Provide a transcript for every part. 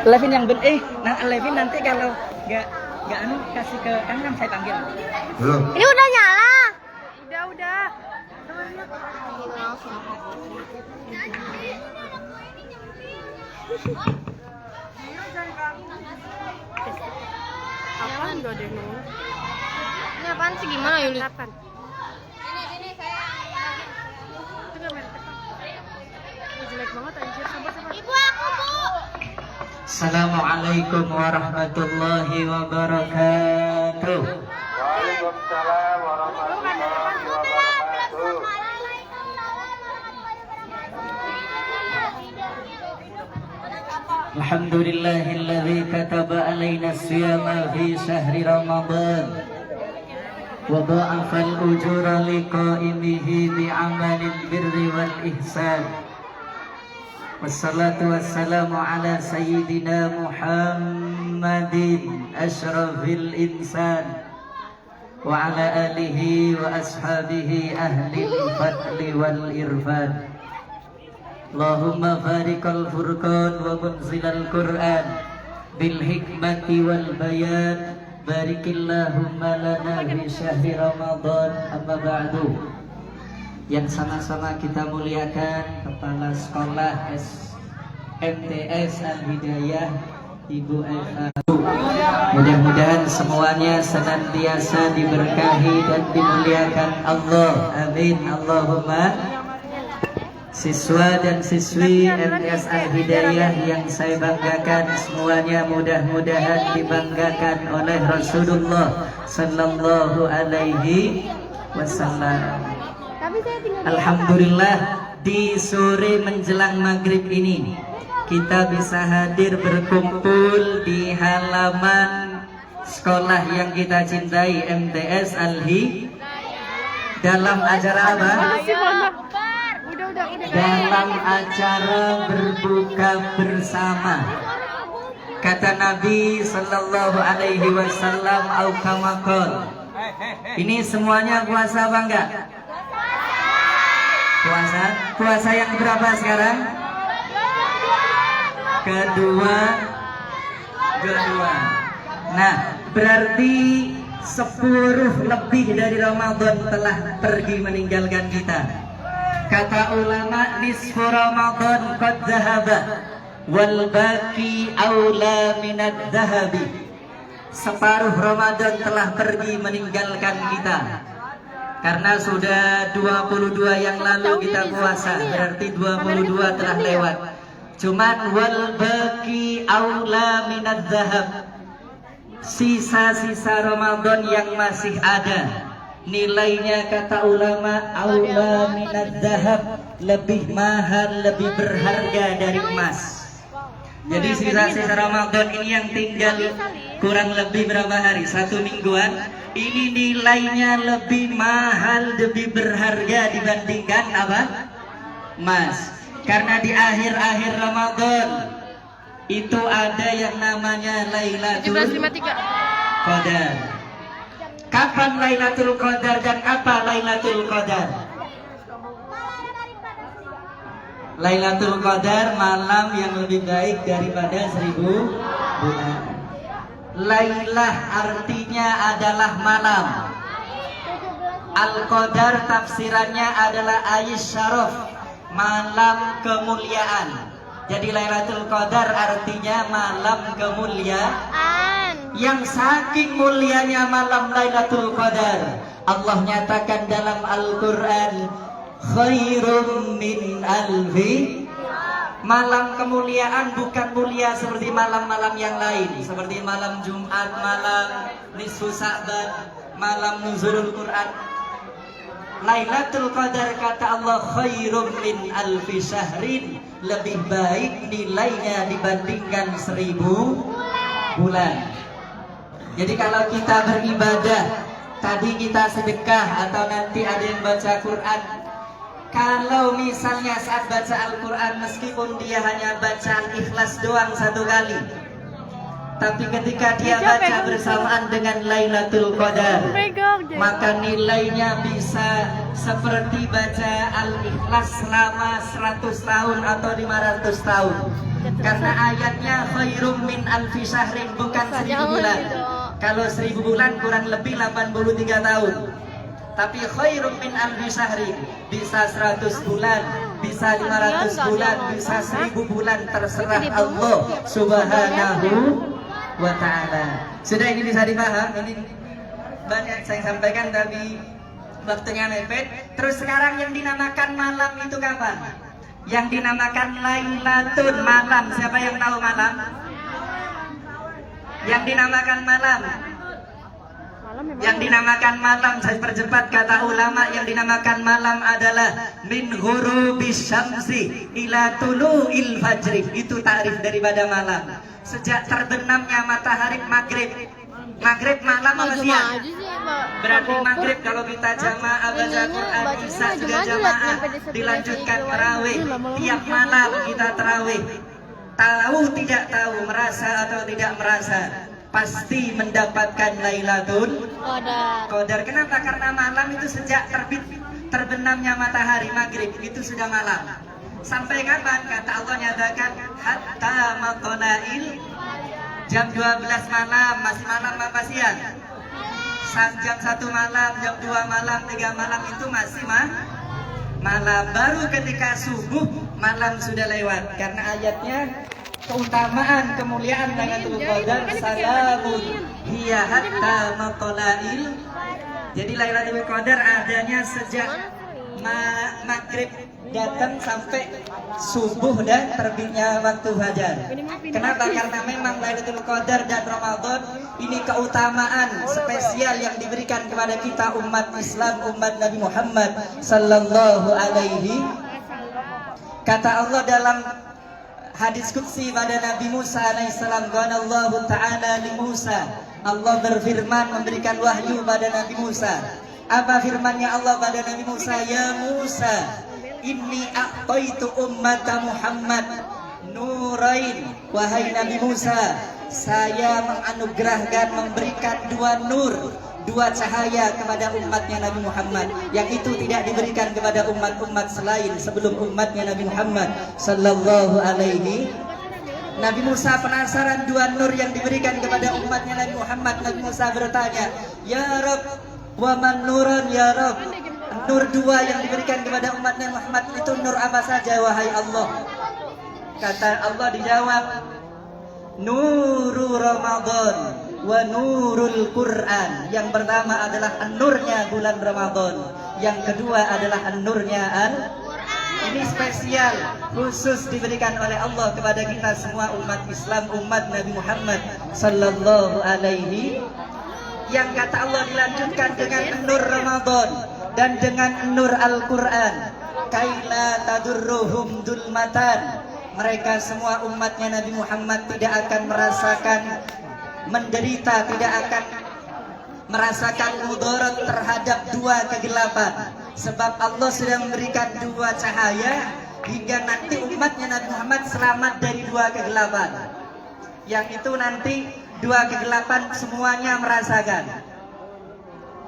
Levin yang Levin nanti kalau nggak kasih ke Kang Ram saya panggil. Belum. Ini udah nyala. Udah. Apaan enggak deh, Nun? Ini apaan sih, gimana Yuli? Apaan? Ini saya. Itu enggak merek apa? Jelek banget anjir, sabar. Ibu aku, Bu. Assalamualaikum warahmatullahi wabarakatuh. Waalaikumsalam warahmatullahi wabarakatuh. Alhamdulillahilladzi kataba alaina siyama fi syahri Ramadan wa dha'afal ujura liqa'imihi bi'amalil birri wal ihsan. Wassalatu wassalamu ala sayyidina Muhammadin asyrafil insan wa ala alihi wa ashabihi ahlil fadli wal irfan. Allahumma farikal furqan wa munzilal Qur'an bil hikmati wal bayan barikillahumma lana fi syahri Ramadan amma ba'du. Yang sama-sama kita muliakan Kepala Sekolah MTS Al-Hidayah Ibu Eva. Mudah-mudahan semuanya senantiasa diberkahi dan dimuliakan Allah. Amin. Allahumma. Siswa dan siswi MTS Al-Hidayah yang saya banggakan, semuanya mudah-mudahan dibanggakan oleh Rasulullah Sallallahu Alaihi Wasallam. Alhamdulillah, di sore menjelang maghrib ini kita bisa hadir berkumpul di halaman sekolah yang kita cintai, MTS Al-Hidayah, dalam acara apa? Dalam acara berbuka bersama. Kata Nabi Sallallahu Alaihi Wasallam, au kama qol. Ini semuanya puasa apa enggak? Puasa yang berapa sekarang? Kedua. Nah, berarti 10 lebih dari Ramadan telah pergi meninggalkan kita. Kata ulama, nisfu Ramadan qad dhahaba wal baqi aula minad dhahabi. Separuh Ramadan telah pergi meninggalkan kita. Karena sudah 22 yang lalu kita puasa, berarti 22 telah lewat. Cuman wal baqi aula minad dhahab. Sisa-sisa Ramadan yang masih ada, nilainya kata ulama aula minad dhahab, lebih mahal, lebih berharga dari emas. Jadi sisa-sisa Ramadan ini yang tinggal kurang lebih berapa hari? 1 mingguan. Ini nilainya lebih mahal, lebih berharga dibandingkan apa? Emas. Karena di akhir-akhir Ramadan itu ada yang namanya Lailatul Qadar. Kapan Lailatul Qadar dan apa Lailatul Qadar? Lailatul Qadar malam yang lebih baik daripada 1000 bulan. Lailah artinya adalah malam. Al-Qadar tafsirannya adalah Ayyish Syaraf, malam kemuliaan. Jadi Lailatul Qadar artinya malam kemuliaan. Yang saking mulianya malam Lailatul Qadar, Allah nyatakan dalam Al-Quran, khairum min alfi. Malam kemuliaan bukan mulia seperti malam-malam yang lain, seperti malam Jumat, malam nisfu Sa'ban, malam nuzulul Quran. Lailatul Qadar kata Allah khairum min alfi syahrin, lebih baik nilainya dibandingkan 1000 bulan. Jadi kalau kita beribadah, tadi kita sedekah atau nanti ada yang baca Quran, kalau misalnya saat baca Al-Quran meskipun dia hanya baca Al-Ikhlas doang 1 kali, Tapi ketika dia baca bersamaan dengan Lailatul Qadar, maka nilainya bisa seperti baca Al-Ikhlas selama 100 tahun atau 500 tahun. Karena ayatnya khairum min alfi syahrin, bukan 1000 bulan. Kalau 1000 bulan kurang lebih 83 tahun. Tapi khairum min alfi syahrin, bisa 100 bulan, bisa 500 bulan, bisa 1000 bulan, terserah Allah Subhanahu wa ta'ala. Sudah, ini bisa dipaham? Ini banyak saya sampaikan tapi waktunya mepet. Terus sekarang yang dinamakan malam itu kapan? Yang dinamakan Lailatul malam. Siapa yang tahu malam? Yang dinamakan malam. Yang dinamakan malam, saya percepat kata ulama, yang dinamakan malam adalah min ghurubis syamsi ila tulu'il fajri. Itu takrif daripada malam. Sejak terbenamnya matahari maghrib. Maghrib malam apa siang? Berarti maghrib kalau kita jamaah baca Quran, Isya juga jamaah, dilanjutkan tarawih. Tiap malam kita tarawih. Tahu tidak tahu, merasa atau tidak merasa, pasti mendapatkan Lailatul Qadar. Kenapa? Karena malam itu sejak terbenamnya matahari maghrib itu sudah malam. Sampai kapan? Kata Allah nyatakan hatta matlail, jam 12 malam. Masih malam apa siang? Jam 1 malam, jam 2 malam, 3 malam itu masih malam. Baru ketika subuh malam sudah lewat. Karena ayatnya keutamaan kemuliaan Lailatul Qadar salamun hiya hatta matlail. Jadi Lailatul Qadar adanya sejak maghrib datang sampai subuh dan terbitnya waktu fajar. Kenapa? Karena memang Lailatul Qadar dan Ramadan ini keutamaan spesial yang diberikan kepada kita umat Islam, umat Nabi Muhammad sallallahu alaihi. Kata Allah dalam hadis qudsi pada Nabi Musa alaihissalam, qala Allah Ta'ala li Musa, Allah berfirman memberikan wahyu pada Nabi Musa. Apa firmannya Allah pada Nabi Musa? Ya Musa, inni a'taitu ummata Muhammad nurain. Wahai Nabi Musa, saya menganugerahkan, memberikan dua cahaya kepada umatnya Nabi Muhammad, yang itu tidak diberikan kepada umat-umat selain sebelum umatnya Nabi Muhammad sallallahu alaihi. Nabi Musa penasaran dua nur yang diberikan kepada umatnya Nabi Muhammad. Nabi Musa bertanya, ya Rabb, wa man nurun ya Rabb, nur dua yang diberikan kepada umatnya Muhammad itu nur apa saja wahai Allah? Kata Allah, dijawab, nuru Ramadan wa nurul Quran. Yang pertama adalah nurnya bulan Ramadan, yang kedua adalah nurnya ini spesial khusus diberikan oleh Allah kepada kita semua umat Islam, umat Nabi Muhammad sallallahu alaihi. Yang kata Allah dilanjutkan dengan nur Ramadan dan dengan nur Al-Quran. Kaila tadurruhum dulmatan. Mereka semua umatnya Nabi Muhammad tidak akan merasakan menderita, tidak akan merasakan mudarat terhadap dua kegelapan. Sebab Allah sudah memberikan dua cahaya hingga nanti umatnya Nabi Muhammad selamat dari dua kegelapan. Yang itu nanti dua kegelapan semuanya merasakan.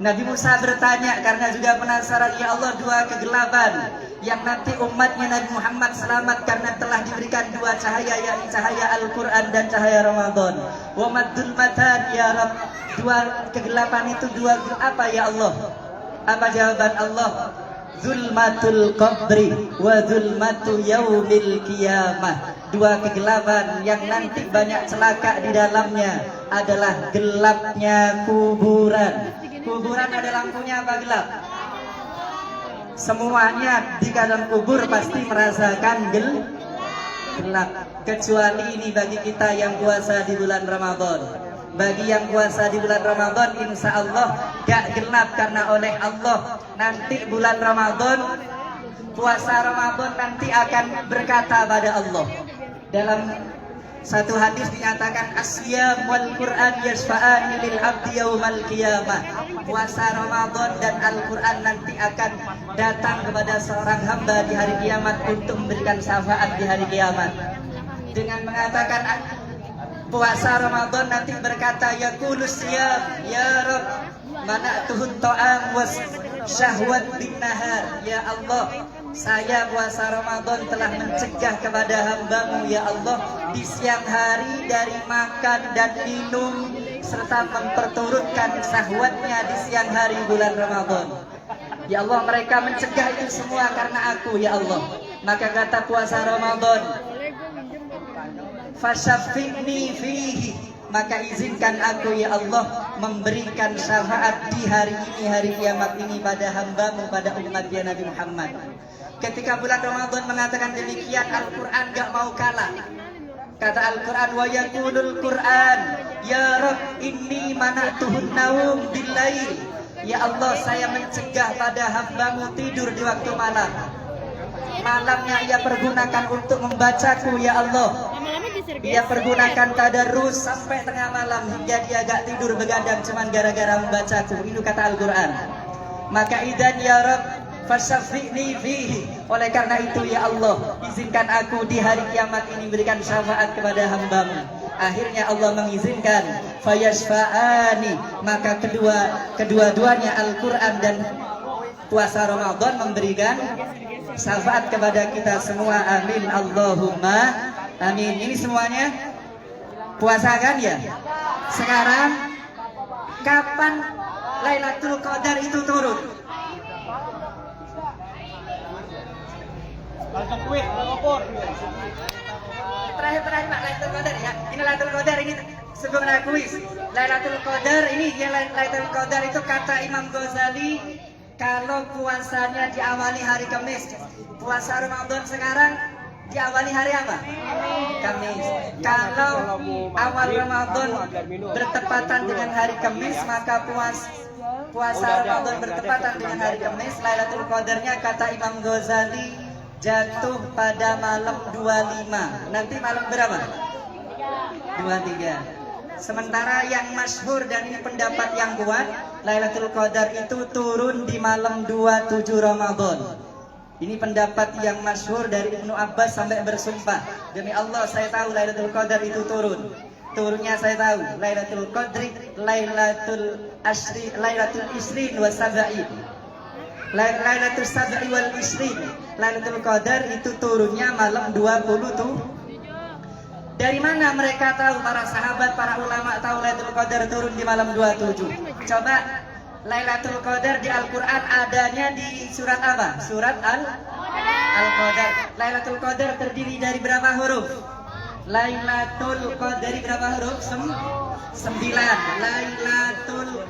Nabi Musa bertanya karena juga penasaran, ya Allah, dua kegelapan yang nanti umatnya Nabi Muhammad selamat karena telah diberikan dua cahaya, yakni cahaya Al-Quran dan cahaya Ramadan. Wa maddul matan ya Rabb, dua kegelapan itu dua apa ya Allah? Apa jawaban Allah? Zulmatul qabri wa zulmatu yaumil qiyamah. Dua kegelapan yang nanti banyak celaka di dalamnya adalah gelapnya kuburan. Kuburan ada lampunya apa gelap? Semuanya di dalam kubur pasti merasakan gelap. Kecuali ini bagi kita yang puasa di bulan Ramadan. Bagi yang puasa di bulan Ramadan insya Allah gak gelap, karena oleh Allah nanti bulan Ramadan, puasa Ramadan nanti akan berkata pada Allah. Dalam satu hadis dinyatakan asyam wal Quran yashfa'ani lil abdi yaumal qiyamah. Puasa Ramadan dan Al-Quran nanti akan datang kepada seorang hamba di hari kiamat untuk memberikan syafaat di hari kiamat. Dengan mengatakan puasa Ramadan nanti berkata ya kulus ya Rabb mana'tuhut ta'am was syahwat bin nahar. Ya Allah, saya puasa Ramadan telah mencegah kepada hamba-Mu ya Allah di siang hari dari makan dan minum serta memperturutkan syahwatnya di siang hari bulan Ramadan. Ya Allah, mereka mencegah itu semua karena aku ya Allah. Maka kata puasa Ramadan, fasyafi'ni fihi, maka izinkan aku ya Allah memberikan syafaat di hari ini, hari kiamat ini pada hamba-Mu, pada umatnya Nabi Muhammad. Ketika bulan Ramadan mengatakan demikian, Al-Quran gak mau kalah. Kata Al-Quran, wa yaqulul Quran ya Rabb inni mana'tuhun naum billail. Ya Allah, saya mencegah pada hamba-Mu tidur di waktu malam. Malamnya ia pergunakan untuk membacaku ya Allah. Dia pergunakan tadarus sampai tengah malam hingga dia gak tidur begadang cuman gara-gara membacaku. Itu kata Al-Quran. Maka idan ya Rabb fasyafi'ni fihi. Oleh karena itu ya Allah, izinkan aku di hari kiamat ini berikan syafaat kepada hamba-Mu. Akhirnya Allah mengizinkan fayashfa'ani, maka kedua-duanya Al-Quran dan puasa Ramadan memberikan syafaat kepada kita semua. Amin Allahumma amin. Ini semuanya puasa kan ya? Sekarang kapan Lailatul Qadar itu turun? Terakhir Pak, Lailatul Qadar ya. Ini Lailatul Qadar, ini sebelum ada kuis. Lailatul Qadar ini ya, Lailatul Qadar itu kata Imam Ghazali kalau puasanya diawali hari Kamis. Puasa Ramadan sekarang diawali hari apa? Kamis. Kalau awal Ramadan bertepatan dengan hari Kamis, maka puasa Ramadan bertepatan dengan hari Kamis. Lailatul Qadarnya kata Imam Ghazali jatuh pada malam 25. Nanti malam berapa? 23. Sementara yang masyhur dan ini pendapat yang kuat, Lailatul Qadar itu turun di malam 27 Ramadan. Ini pendapat yang masyhur dari Ibnu Abbas sampai bersumpah, demi Allah saya tahu Lailatul Qadar itu turun. Turunnya saya tahu. Lailatul Qadri, Lailatul Isrin wa Sab'in. Lailatul Sab'i wal Isrin. Lailatul Qadar itu turunnya malam 27. Dari mana mereka tahu, para sahabat, para ulama tahu Lailatul Qadar turun di malam 27? Coba Lailatul Qadar di Al-Quran adanya di surat apa? Surat Al-Qadar. Lailatul Qadar terdiri dari berapa huruf? Lailatul Qadar dari berapa huruf? 9. Lailatul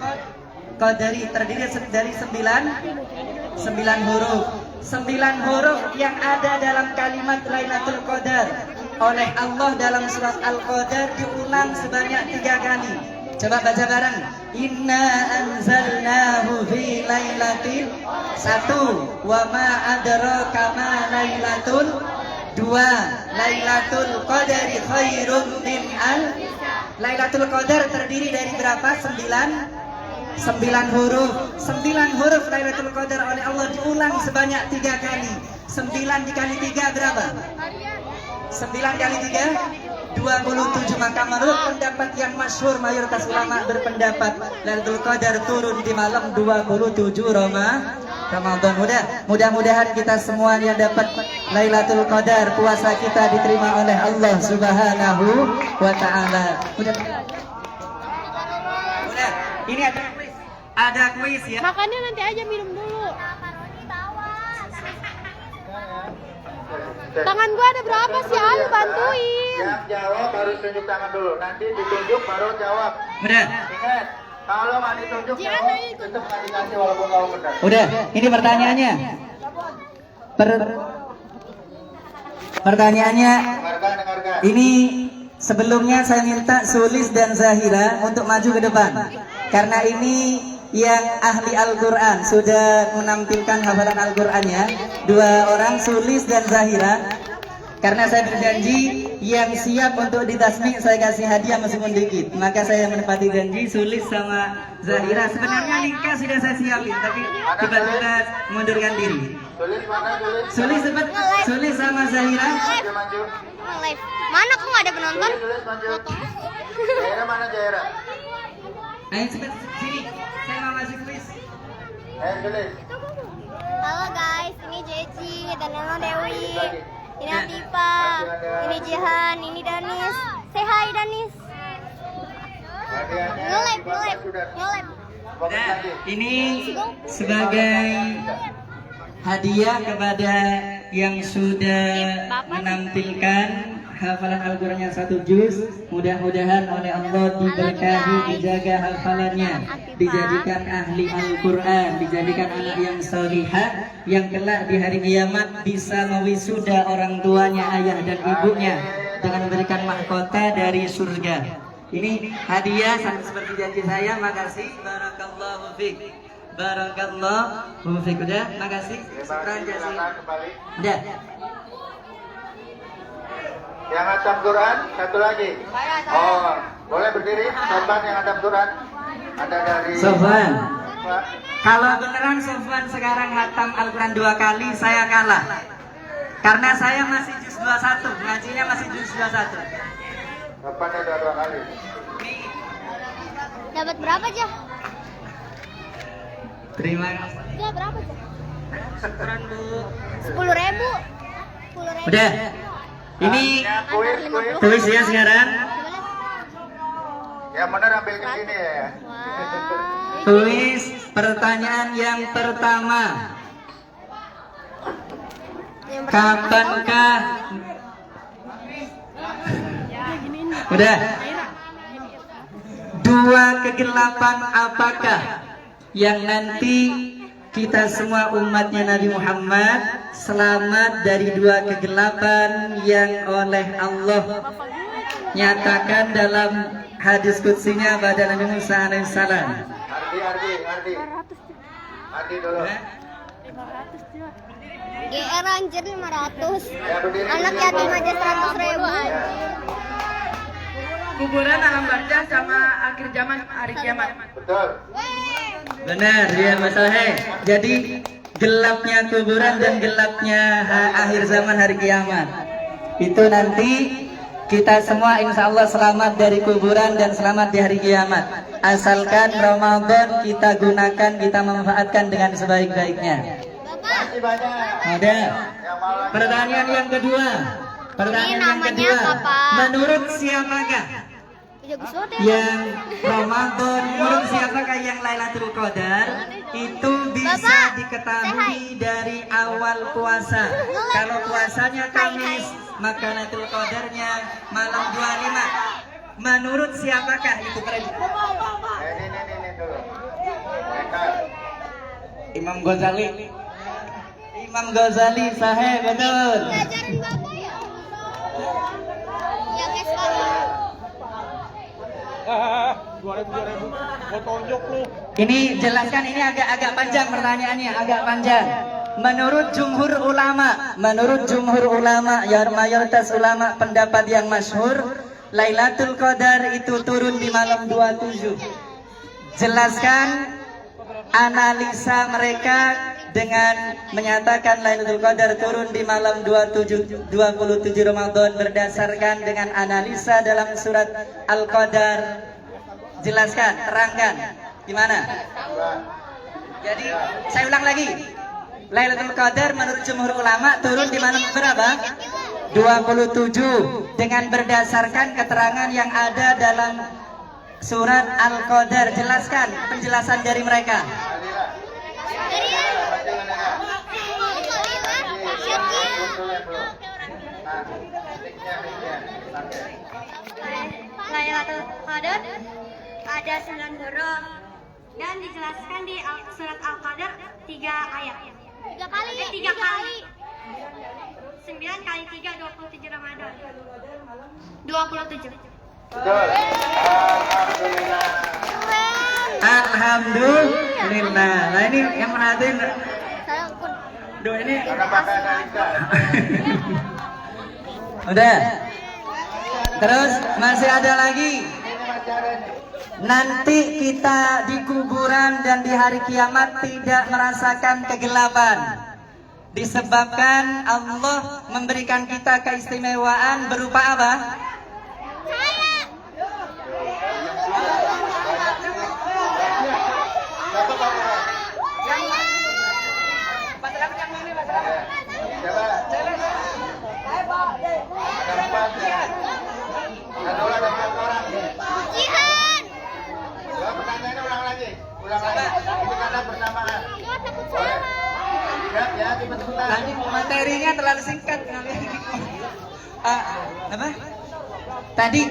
Qadari terdiri dari 9 huruf. 9 huruf yang ada dalam kalimat Lailatul Qadar oleh Allah dalam surat Al-Qadar diulang sebanyak 3 kali. Coba baca bareng. Inna anzalnahu fi lailatul 1. Wa ma adraka ma lailatul 2. Lailatul Qadari khairum min Lailatul Qadar terdiri dari berapa? 9 huruf. 9 huruf Lailatul Qadar oleh Allah diulang sebanyak 3 kali. 9 dikali 3 berapa? 9 kali 3 27. Maka menurut pendapat yang masyhur, mayoritas ulama berpendapat Lailatul Qadar turun di malam 27 Ramadan. Mudah-mudahan kita semuanya dapat Lailatul Qadar, puasa kita diterima oleh Allah Subhanahu wa taala. Ini ada kuis ya. Makannya nanti aja, minum dulu. Tangan gua ada berapa sih? Ayo bantuin. Yang jawab harus tunjuk tangan dulu. Nanti ditunjuk baru jawab. Udah. Ingat, kalau nggak ditunjuk jawab, tetap nggak dikasih walaupun kamu benar. Udah. Ini pertanyaannya. Pertanyaannya. Dengarkan. Ini sebelumnya saya minta Sulis dan Zahira untuk maju ke depan. Karena ini yang ahli Al-Quran sudah menampilkan hafalan Al-Qurannya. 2 orang, Sulis dan Zahira. Karena saya berjanji yang siap untuk ditasmi saya kasih hadiah meskipun dikit. Maka saya menepati janji. Sulis sama Zahira, sebenarnya nikah sudah saya siapin, tapi tiba-tiba mundurkan diri. Tulis mana tulis? Sulis sama Zahira. Maju. Live. Mana kok nggak ada penonton? Tulis maju. Jaira mana Jaira? Ayo cepet sini. Saya mau masuk please. Hercules. Halo guys, ini Jeci dan Neno Dewi. Ini Atifa, ini Jihan, ini Danis. Say hi Danis. Hadiahnya Nge-live, dibawa nge-live, sudah. nge-live. Fokus Nah, lagi. ini sebagai hadiah kepada yang sudah menampilkan hafalan Al-Quran yang 1 juz. Mudah-mudahan oleh Allah diberkahi, dijaga hafalannya, dijadikan ahli Al-Quran, dijadikan anak yang solihah, yang kelak di hari kiamat bisa mewisuda orang tuanya, ayah dan ibunya dengan memberikan mahkota dari surga. Ini hadiah sama seperti janji saya. Makasih. Barakallahu fiik. Barakallahu fiik. Udah, makasih. Syukran jazilan. Silakan kembali. Udah. Yang hatam Quran satu lagi. Oh, boleh berdiri. Sofan yang hatam Quran. Ada dari Sofwan. Pak. Kalau beneran Sofwan sekarang hatam Al-Quran 2 kali, saya kalah. Karena saya masih juz 21, ngajinya masih juz 21. Sofan ada 2 kali. Dapat berapa aja? Terima kasih. Ya berapa aja? Syukran Bu. 10.000. 10.000. Udah. Ini Kuis. tulis ya sekarang. Yang benar ambil ke sini ya. Wah. Tulis pertanyaan yang pertama. Yang pertama. Kapankah? Udah. 2 kegelapan apakah yang nanti kita semua umatnya Nabi Muhammad selamat dari 2 kegelapan yang oleh Allah nyatakan dalam hadis kutsinya pada Nabi Musa alaihissalam. Ardi dulu. GR anjir 500. Ya berdiri. Anak yatim aja 100.000. Kuburan alam barzah sama akhir zaman hari kiamat. Betul. Benar ya Mas Alhe. Jadi gelapnya kuburan dan gelapnya akhir zaman hari kiamat itu nanti kita semua insya Allah selamat dari kuburan dan selamat di hari kiamat. Asalkan Ramadan kita gunakan, kita manfaatkan dengan sebaik-baiknya. Masih banyak. Ada Yang mau lagi. pertanyaan yang kedua. Pertanyaan yang namanya kedua. apa? Menurut siapakah Bagus banget ya. yang Ramadan, menurut siapakah yang Lailatul Qadar itu bisa Bapak, diketahui dari awal puasa. Kalau puasanya Kamis, maka Lailatul Qadarnya malam 25. Menurut siapakah itu keren? Ini dulu. Rekan. Imam Ghazali. Imam Ghazali sahih betul. Ngajarin Bapak ya? Yang SKI. 2000 gua tonjok lu. Ini jelaskan, ini agak panjang pertanyaannya, agak panjang. Menurut jumhur ulama, ya mayoritas ulama pendapat yang masyhur, Lailatul Qadar itu turun di malam 27. Jelaskan analisa mereka dengan menyatakan Lailatul Qadar turun di malam 27 Ramadan berdasarkan dengan analisa dalam surat Al-Qadar. Jelaskan, terangkan gimana? Jadi saya ulang lagi. Lailatul Qadar menurut jumhur ulama turun di malam berapa? 27 dengan berdasarkan keterangan yang ada dalam surat Al-Qadar. Jelaskan penjelasan dari mereka. Lailatul Qadar ada 9 huruf dan dijelaskan di surat Al-Qadar 3 ayat. 3 kali. 3 kali. 9 kali 3 27 Ramadan. 27. Betul. Alhamdulillah. Alhamdulillah. Nah ini yang perhatiin. Saya pun. Duh ini. Karena pakai analisa. Udah. Terus masih ada lagi. Ini masih ada nih. Nanti kita di kuburan dan di hari kiamat tidak merasakan kegelapan. Disebabkan Allah memberikan kita keistimewaan berupa apa? Tadi materinya terlalu singkat. Apa? Tadi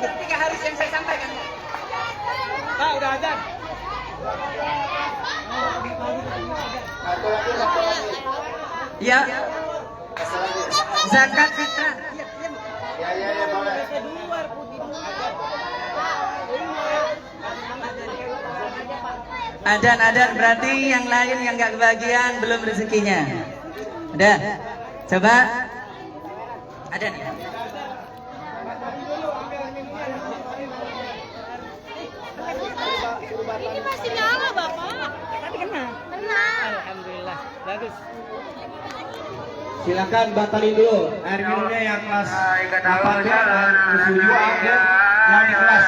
ketika harus yang saya sampaikan. Udah azan. Satu lagi. Ya. Zakat fitrah. Ya, boleh. Adan berarti yang lain yang nggak kebagian belum rezekinya. Udah. Coba. Adan. Ini masih nyala, Bapak. Tapi kena. Alhamdulillah. Bagus. Silakan batalin dulu air minumnya yang kelas Ikan 4 dan susu juga yang di kelas